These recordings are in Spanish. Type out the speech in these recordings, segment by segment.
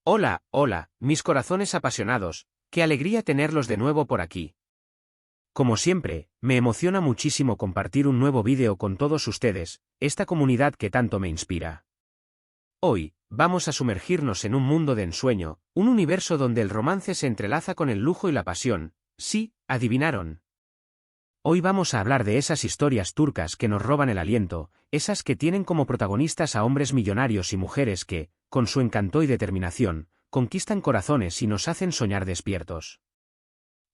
Hola, hola, mis corazones apasionados, qué alegría tenerlos de nuevo por aquí. Como siempre, me emociona muchísimo compartir un nuevo vídeo con todos ustedes, esta comunidad que tanto me inspira. Hoy, vamos a sumergirnos en un mundo de ensueño, un universo donde el romance se entrelaza con el lujo y la pasión. Sí, adivinaron. Hoy vamos a hablar de esas historias turcas que nos roban el aliento, esas que tienen como protagonistas a hombres millonarios y mujeres que, con su encanto y determinación, conquistan corazones y nos hacen soñar despiertos.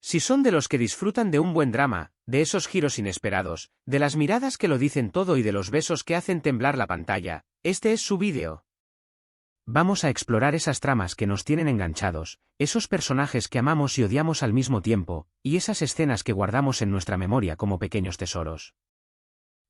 Si son de los que disfrutan de un buen drama, de esos giros inesperados, de las miradas que lo dicen todo y de los besos que hacen temblar la pantalla, este es su vídeo. Vamos a explorar esas tramas que nos tienen enganchados, esos personajes que amamos y odiamos al mismo tiempo, y esas escenas que guardamos en nuestra memoria como pequeños tesoros.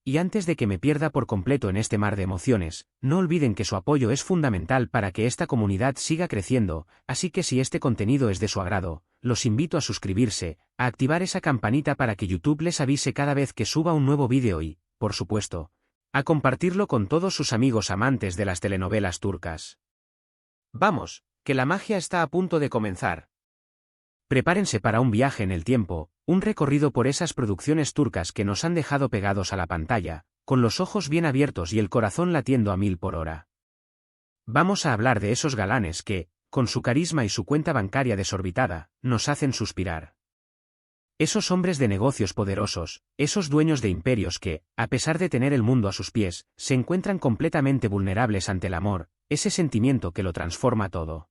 Y antes de que me pierda por completo en este mar de emociones, no olviden que su apoyo es fundamental para que esta comunidad siga creciendo, así que si este contenido es de su agrado, los invito a suscribirse, a activar esa campanita para que YouTube les avise cada vez que suba un nuevo vídeo y, por supuesto, a compartirlo con todos sus amigos amantes de las telenovelas turcas. Vamos, que la magia está a punto de comenzar. Prepárense para un viaje en el tiempo, un recorrido por esas producciones turcas que nos han dejado pegados a la pantalla, con los ojos bien abiertos y el corazón latiendo a 1000 por hora. Vamos a hablar de esos galanes que, con su carisma y su cuenta bancaria desorbitada, nos hacen suspirar. Esos hombres de negocios poderosos, esos dueños de imperios que, a pesar de tener el mundo a sus pies, se encuentran completamente vulnerables ante el amor, ese sentimiento que lo transforma todo.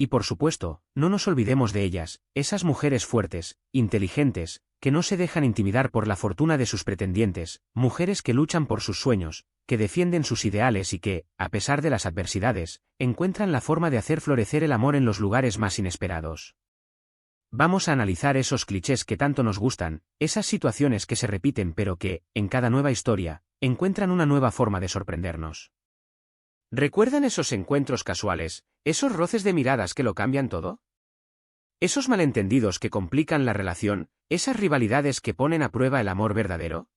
Y por supuesto, no nos olvidemos de ellas, esas mujeres fuertes, inteligentes, que no se dejan intimidar por la fortuna de sus pretendientes, mujeres que luchan por sus sueños, que defienden sus ideales y que, a pesar de las adversidades, encuentran la forma de hacer florecer el amor en los lugares más inesperados. Vamos a analizar esos clichés que tanto nos gustan, esas situaciones que se repiten pero que, en cada nueva historia, encuentran una nueva forma de sorprendernos. ¿Recuerdan esos encuentros casuales, esos roces de miradas que lo cambian todo? ¿Esos malentendidos que complican la relación, esas rivalidades que ponen a prueba el amor verdadero?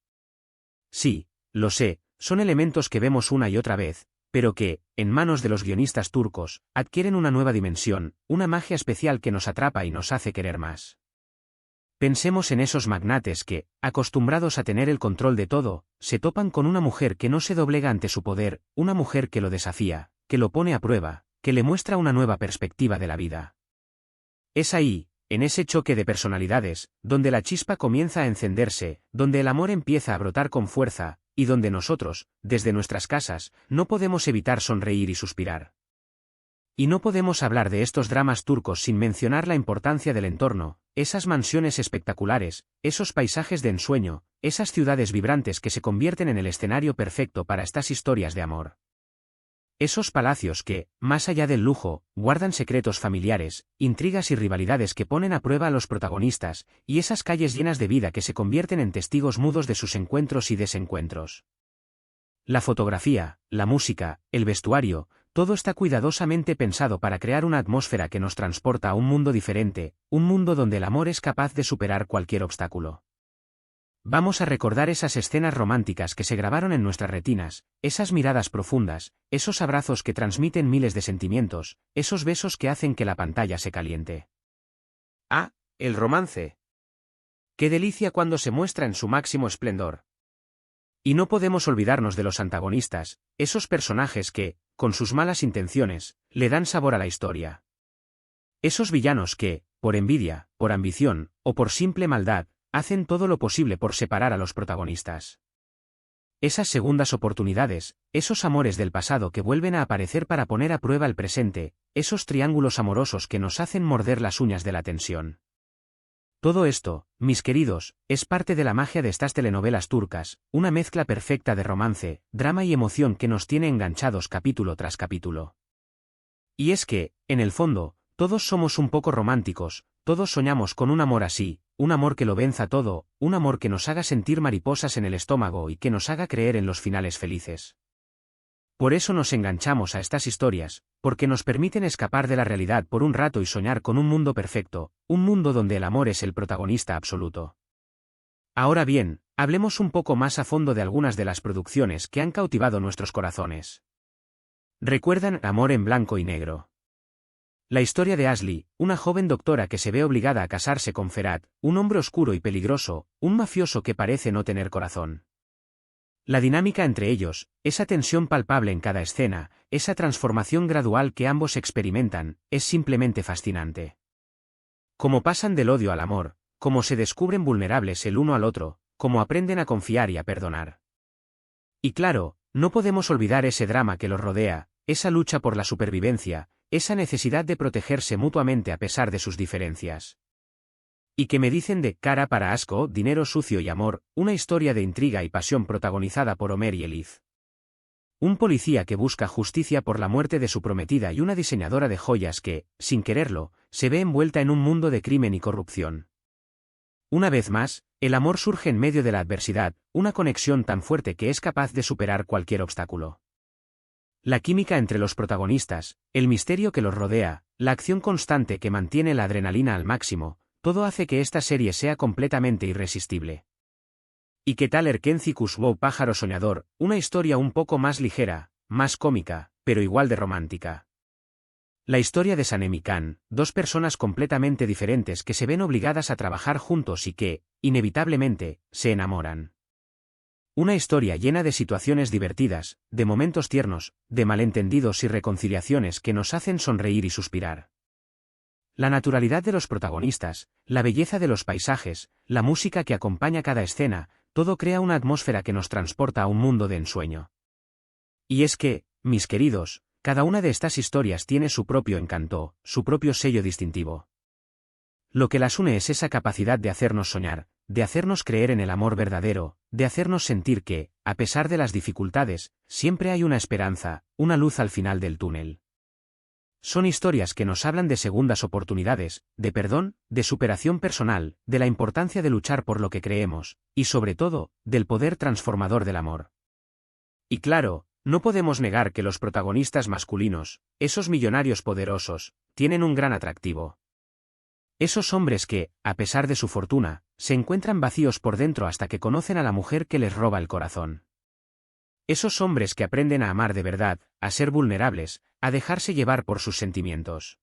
Sí, lo sé, son elementos que vemos una y otra vez, pero que, en manos de los guionistas turcos, adquieren una nueva dimensión, una magia especial que nos atrapa y nos hace querer más. Pensemos en esos magnates que, acostumbrados a tener el control de todo, se topan con una mujer que no se doblega ante su poder, una mujer que lo desafía, que lo pone a prueba, que le muestra una nueva perspectiva de la vida. Es ahí, en ese choque de personalidades, donde la chispa comienza a encenderse, donde el amor empieza a brotar con fuerza, y donde nosotros, desde nuestras casas, no podemos evitar sonreír y suspirar. Y no podemos hablar de estos dramas turcos sin mencionar la importancia del entorno, esas mansiones espectaculares, esos paisajes de ensueño, esas ciudades vibrantes que se convierten en el escenario perfecto para estas historias de amor. Esos palacios que, más allá del lujo, guardan secretos familiares, intrigas y rivalidades que ponen a prueba a los protagonistas, y esas calles llenas de vida que se convierten en testigos mudos de sus encuentros y desencuentros. La fotografía, la música, el vestuario, todo está cuidadosamente pensado para crear una atmósfera que nos transporta a un mundo diferente, un mundo donde el amor es capaz de superar cualquier obstáculo. Vamos a recordar esas escenas románticas que se grabaron en nuestras retinas, esas miradas profundas, esos abrazos que transmiten miles de sentimientos, esos besos que hacen que la pantalla se caliente. Ah, el romance. ¡Qué delicia cuando se muestra en su máximo esplendor! Y no podemos olvidarnos de los antagonistas, esos personajes que, con sus malas intenciones, le dan sabor a la historia. Esos villanos que, por envidia, por ambición, o por simple maldad, hacen todo lo posible por separar a los protagonistas. Esas segundas oportunidades, esos amores del pasado que vuelven a aparecer para poner a prueba el presente, esos triángulos amorosos que nos hacen morder las uñas de la tensión. Todo esto, mis queridos, es parte de la magia de estas telenovelas turcas, una mezcla perfecta de romance, drama y emoción que nos tiene enganchados capítulo tras capítulo. Y es que, en el fondo, todos somos un poco románticos, todos soñamos con un amor así, un amor que lo venza todo, un amor que nos haga sentir mariposas en el estómago y que nos haga creer en los finales felices. Por eso nos enganchamos a estas historias, porque nos permiten escapar de la realidad por un rato y soñar con un mundo perfecto, un mundo donde el amor es el protagonista absoluto. Ahora bien, hablemos un poco más a fondo de algunas de las producciones que han cautivado nuestros corazones. ¿Recuerdan Amor en blanco y negro? La historia de Ashley, una joven doctora que se ve obligada a casarse con Ferhat, un hombre oscuro y peligroso, un mafioso que parece no tener corazón. La dinámica entre ellos, esa tensión palpable en cada escena, esa transformación gradual que ambos experimentan, es simplemente fascinante. Cómo pasan del odio al amor, cómo se descubren vulnerables el uno al otro, cómo aprenden a confiar y a perdonar. Y claro, no podemos olvidar ese drama que los rodea, esa lucha por la supervivencia, esa necesidad de protegerse mutuamente a pesar de sus diferencias. ¿Y qué me dicen de Cara para asco, dinero sucio y amor, una historia de intriga y pasión protagonizada por Homer y Elif? Un policía que busca justicia por la muerte de su prometida y una diseñadora de joyas que, sin quererlo, se ve envuelta en un mundo de crimen y corrupción. Una vez más, el amor surge en medio de la adversidad, una conexión tan fuerte que es capaz de superar cualquier obstáculo. La química entre los protagonistas, el misterio que los rodea, la acción constante que mantiene la adrenalina al máximo, todo hace que esta serie sea completamente irresistible. ¿Y qué tal Erkenci Kushbow Pájaro Soñador, una historia un poco más ligera, más cómica, pero igual de romántica? La historia de Sanem y Khan, dos personas completamente diferentes que se ven obligadas a trabajar juntos y que, inevitablemente, se enamoran. Una historia llena de situaciones divertidas, de momentos tiernos, de malentendidos y reconciliaciones que nos hacen sonreír y suspirar. La naturalidad de los protagonistas, la belleza de los paisajes, la música que acompaña cada escena, todo crea una atmósfera que nos transporta a un mundo de ensueño. Y es que, mis queridos, cada una de estas historias tiene su propio encanto, su propio sello distintivo. Lo que las une es esa capacidad de hacernos soñar, de hacernos creer en el amor verdadero, de hacernos sentir que, a pesar de las dificultades, siempre hay una esperanza, una luz al final del túnel. Son historias que nos hablan de segundas oportunidades, de perdón, de superación personal, de la importancia de luchar por lo que creemos, y sobre todo, del poder transformador del amor. Y claro, no podemos negar que los protagonistas masculinos, esos millonarios poderosos, tienen un gran atractivo. Esos hombres que, a pesar de su fortuna, se encuentran vacíos por dentro hasta que conocen a la mujer que les roba el corazón. Esos hombres que aprenden a amar de verdad, a ser vulnerables, a dejarse llevar por sus sentimientos.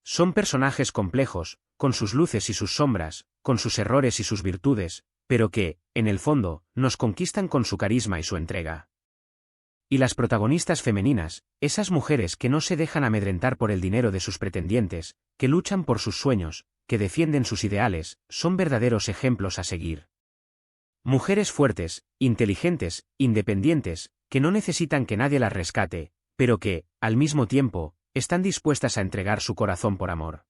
Son personajes complejos, con sus luces y sus sombras, con sus errores y sus virtudes, pero que, en el fondo, nos conquistan con su carisma y su entrega. Y las protagonistas femeninas, esas mujeres que no se dejan amedrentar por el dinero de sus pretendientes, que luchan por sus sueños, que defienden sus ideales, son verdaderos ejemplos a seguir. Mujeres fuertes, inteligentes, independientes, que no necesitan que nadie las rescate, pero que, al mismo tiempo, están dispuestas a entregar su corazón por amor.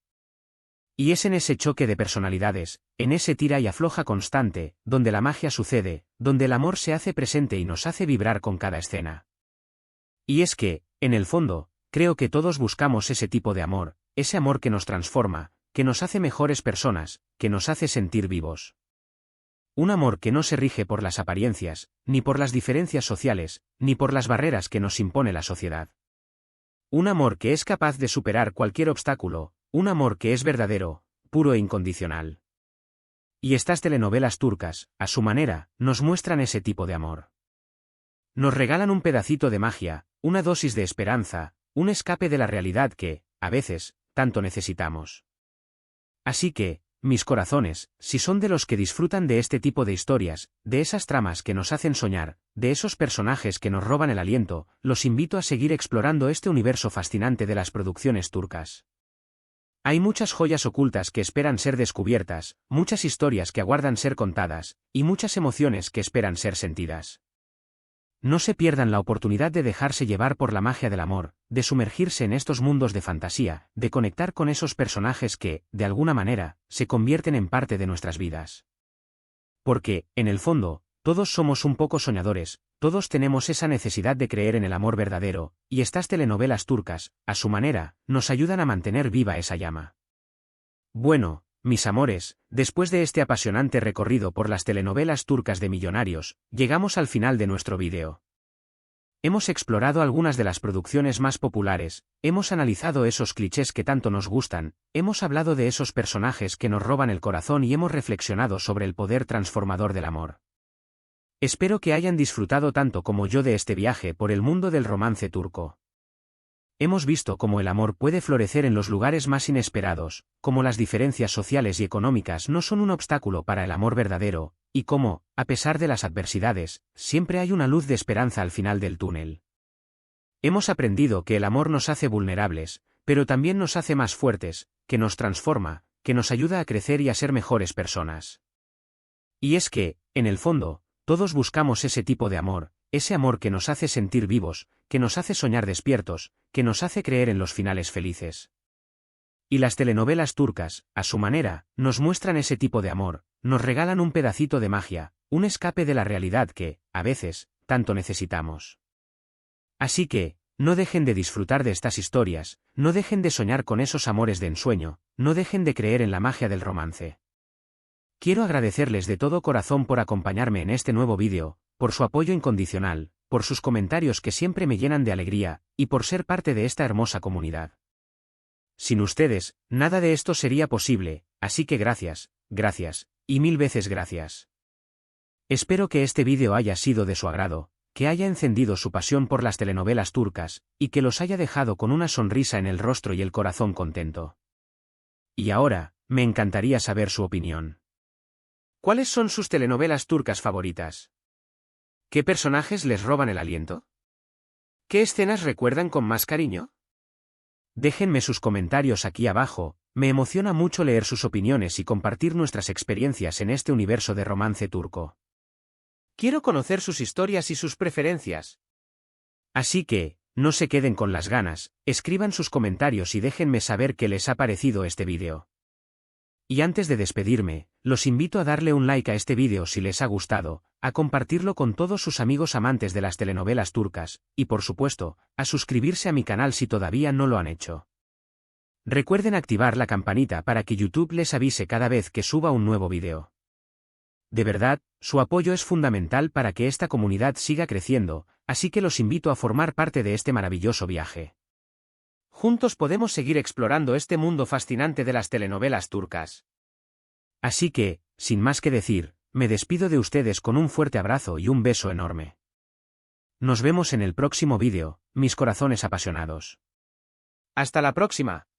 Y es en ese choque de personalidades, en ese tira y afloja constante, donde la magia sucede, donde el amor se hace presente y nos hace vibrar con cada escena. Y es que, en el fondo, creo que todos buscamos ese tipo de amor, ese amor que nos transforma, que nos hace mejores personas, que nos hace sentir vivos. Un amor que no se rige por las apariencias, ni por las diferencias sociales, ni por las barreras que nos impone la sociedad. Un amor que es capaz de superar cualquier obstáculo, un amor que es verdadero, puro e incondicional. Y estas telenovelas turcas, a su manera, nos muestran ese tipo de amor. Nos regalan un pedacito de magia, una dosis de esperanza, un escape de la realidad que, a veces, tanto necesitamos. Así que, mis corazones, si son de los que disfrutan de este tipo de historias, de esas tramas que nos hacen soñar, de esos personajes que nos roban el aliento, los invito a seguir explorando este universo fascinante de las producciones turcas. Hay muchas joyas ocultas que esperan ser descubiertas, muchas historias que aguardan ser contadas, y muchas emociones que esperan ser sentidas. No se pierdan la oportunidad de dejarse llevar por la magia del amor, de sumergirse en estos mundos de fantasía, de conectar con esos personajes que, de alguna manera, se convierten en parte de nuestras vidas. Porque, en el fondo, todos somos un poco soñadores, todos tenemos esa necesidad de creer en el amor verdadero, y estas telenovelas turcas, a su manera, nos ayudan a mantener viva esa llama. Bueno, mis amores, después de este apasionante recorrido por las telenovelas turcas de millonarios, llegamos al final de nuestro vídeo. Hemos explorado algunas de las producciones más populares, hemos analizado esos clichés que tanto nos gustan, hemos hablado de esos personajes que nos roban el corazón y hemos reflexionado sobre el poder transformador del amor. Espero que hayan disfrutado tanto como yo de este viaje por el mundo del romance turco. hemos visto cómo el amor puede florecer en los lugares más inesperados, cómo las diferencias sociales y económicas no son un obstáculo para el amor verdadero, y cómo, a pesar de las adversidades, siempre hay una luz de esperanza al final del túnel. Hemos aprendido que el amor nos hace vulnerables, pero también nos hace más fuertes, que nos transforma, que nos ayuda a crecer y a ser mejores personas. Y es que, en el fondo, todos buscamos ese tipo de amor, ese amor que nos hace sentir vivos, que nos hace soñar despiertos, que nos hace creer en los finales felices. Y las telenovelas turcas, a su manera, nos muestran ese tipo de amor, nos regalan un pedacito de magia, un escape de la realidad que, a veces, tanto necesitamos. Así que, no dejen de disfrutar de estas historias, no dejen de soñar con esos amores de ensueño, no dejen de creer en la magia del romance. Quiero agradecerles de todo corazón por acompañarme en este nuevo vídeo, por su apoyo incondicional, por sus comentarios que siempre me llenan de alegría, y por ser parte de esta hermosa comunidad. Sin ustedes, nada de esto sería posible, así que gracias, gracias, y mil veces gracias. Espero que este vídeo haya sido de su agrado, que haya encendido su pasión por las telenovelas turcas, y que los haya dejado con una sonrisa en el rostro y el corazón contento. Y ahora, me encantaría saber su opinión. ¿Cuáles son sus telenovelas turcas favoritas? ¿Qué personajes les roban el aliento? ¿Qué escenas recuerdan con más cariño? Déjenme sus comentarios aquí abajo, me emociona mucho leer sus opiniones y compartir nuestras experiencias en este universo de romance turco. Quiero conocer sus historias y sus preferencias. Así que, no se queden con las ganas, escriban sus comentarios y déjenme saber qué les ha parecido este vídeo. Y antes de despedirme, los invito a darle un like a este vídeo si les ha gustado, a compartirlo con todos sus amigos amantes de las telenovelas turcas, y por supuesto, a suscribirse a mi canal si todavía no lo han hecho. Recuerden activar la campanita para que YouTube les avise cada vez que suba un nuevo vídeo. De verdad, su apoyo es fundamental para que esta comunidad siga creciendo, así que los invito a formar parte de este maravilloso viaje. Juntos podemos seguir explorando este mundo fascinante de las telenovelas turcas. Así que, sin más que decir, me despido de ustedes con un fuerte abrazo y un beso enorme. Nos vemos en el próximo vídeo, mis corazones apasionados. ¡Hasta la próxima!